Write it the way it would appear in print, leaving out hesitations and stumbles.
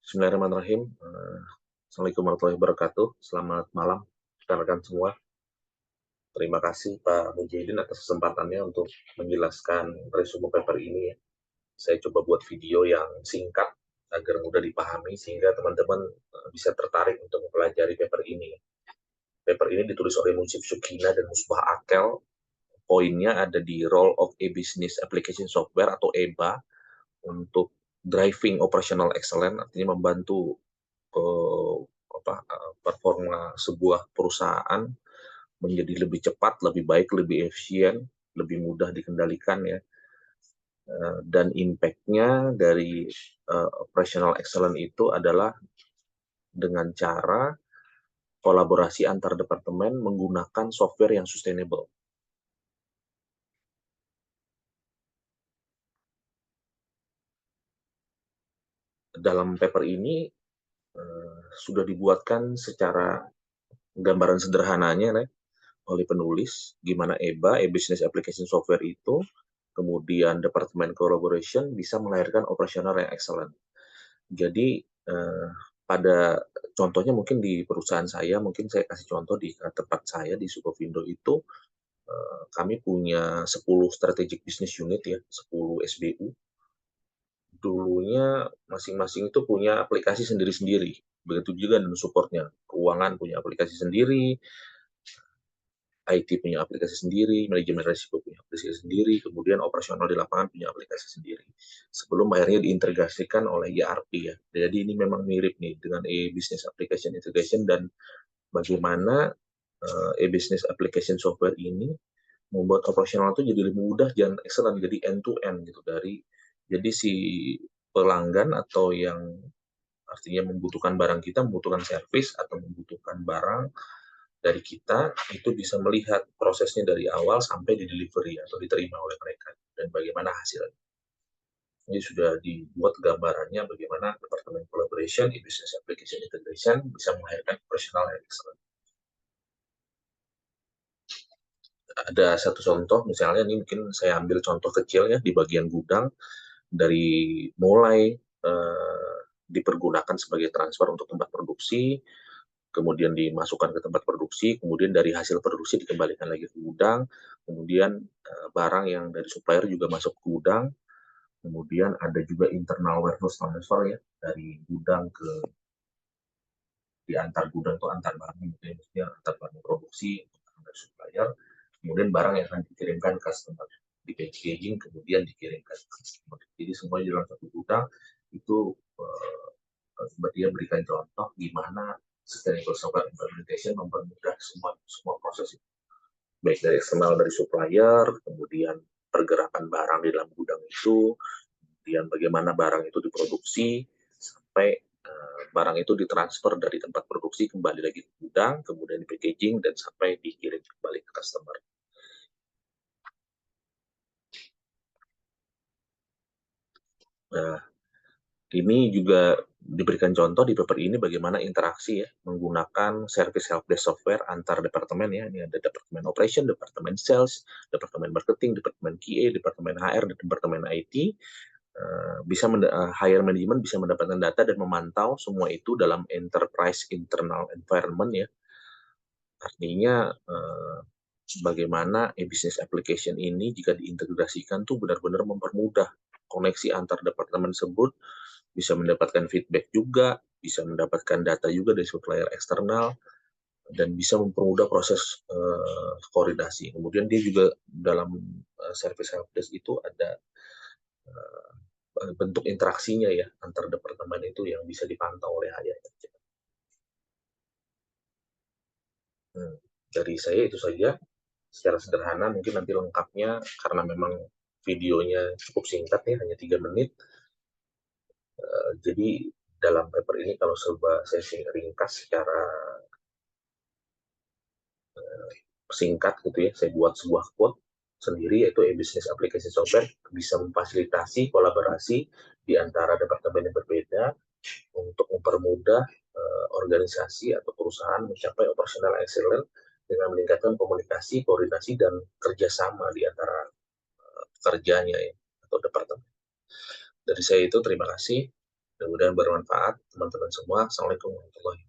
Bismillahirrahmanirrahim. Assalamualaikum warahmatullahi wabarakatuh. Selamat malam rekan-rekan semua. Terima kasih Pak Mujahidin atas kesempatannya untuk menjelaskan resume paper ini ya. Saya coba buat video yang singkat agar mudah dipahami sehingga teman-teman bisa tertarik untuk mempelajari paper ini. Paper ini ditulis oleh Munsif Sukina dan Musbah Akel. Poinnya ada di Role of a Business Application Software atau EBA untuk driving operational excellence, artinya membantu performa sebuah perusahaan menjadi lebih cepat, lebih baik, lebih efisien, lebih mudah dikendalikan ya. Dan impact-nya dari operational excellence itu adalah dengan cara kolaborasi antar departemen menggunakan software yang sustainable. Dalam paper ini sudah dibuatkan secara gambaran sederhananya oleh penulis, gimana EBA, e-Business Application Software itu, kemudian Departemen Collaboration bisa melahirkan operasional yang excellent. Jadi pada contohnya mungkin di perusahaan saya, mungkin saya kasih contoh di tempat saya di Sukovindo itu, kami punya 10 strategic business unit ya, 10 SBU. Dulunya masing-masing itu punya aplikasi sendiri-sendiri. Begitu juga dengan supportnya. Keuangan punya aplikasi sendiri, IT punya aplikasi sendiri, manajemen risiko punya aplikasi sendiri, kemudian operasional di lapangan punya aplikasi sendiri. Sebelum akhirnya diintegrasikan oleh ERP ya. Jadi ini memang mirip nih dengan e-business application integration dan bagaimana e-business application software ini membuat operasional itu jadi lebih mudah dan excellent, jadi end to end gitu jadi si pelanggan atau yang artinya membutuhkan barang kita, membutuhkan service atau membutuhkan barang dari kita itu bisa melihat prosesnya dari awal sampai di delivery atau diterima oleh mereka dan bagaimana hasilnya. Ini sudah dibuat gambarannya bagaimana Departemen Collaboration, e-Business Application Integration bisa melahirkan profesional yang excellent. Ada satu contoh, misalnya ini mungkin saya ambil contoh kecil ya di bagian gudang, dari mulai dipergunakan sebagai transfer untuk tempat produksi, kemudian dimasukkan ke tempat produksi, kemudian dari hasil produksi dikembalikan lagi ke gudang, kemudian barang yang dari supplier juga masuk ke gudang, kemudian ada juga internal warehouse transfer ya, dari gudang ke di antar gudang itu antar barang, maksudnya antar barang produksi, antar supplier, kemudian barang yang akan dikirimkan ke customer di packaging, kemudian dikirimkan ke customer. Jadi semua di dalam satu gudang itu dia berikan contoh gimana sustainable software implementation mempermudah semua proses itu. Baik dari eksternal dari supplier, kemudian pergerakan barang di dalam gudang itu, kemudian bagaimana barang itu diproduksi, sampai barang itu ditransfer dari tempat produksi kembali lagi ke gudang, kemudian di packaging, dan sampai dikirim kembali ke customer. Nah, ini juga diberikan contoh di paper ini bagaimana interaksi ya menggunakan service helpdesk software antar departemen ya. Ini ada departemen operation, departemen sales, departemen marketing, departemen QA, departemen HR, dan departemen IT. Bisa higher management bisa mendapatkan data dan memantau semua itu dalam enterprise internal environment ya. Artinya bagaimana e-business application ini jika diintegrasikan tuh benar-benar mempermudah koneksi antar departemen tersebut, bisa mendapatkan feedback juga, bisa mendapatkan data juga dari supplier eksternal, dan bisa mempermudah proses koordinasi. Kemudian dia juga dalam service helpdesk itu ada bentuk interaksinya ya antar departemen itu yang bisa dipantau oleh HR. Dari saya itu saja secara sederhana, mungkin nanti lengkapnya karena memang videonya cukup singkat ya, hanya 3 menit. Jadi dalam paper ini kalau saya ringkas secara singkat gitu ya, saya buat sebuah quote sendiri, yaitu e-business application software bisa memfasilitasi kolaborasi di antara departemen yang berbeda untuk mempermudah organisasi atau perusahaan mencapai operational excellence dengan meningkatkan komunikasi, koordinasi, dan kerjasama di antara pekerjanya ya, atau departemen. Dari saya itu terima kasih. Mudah-mudahan bermanfaat teman-teman semua. Assalamualaikum warahmatullahi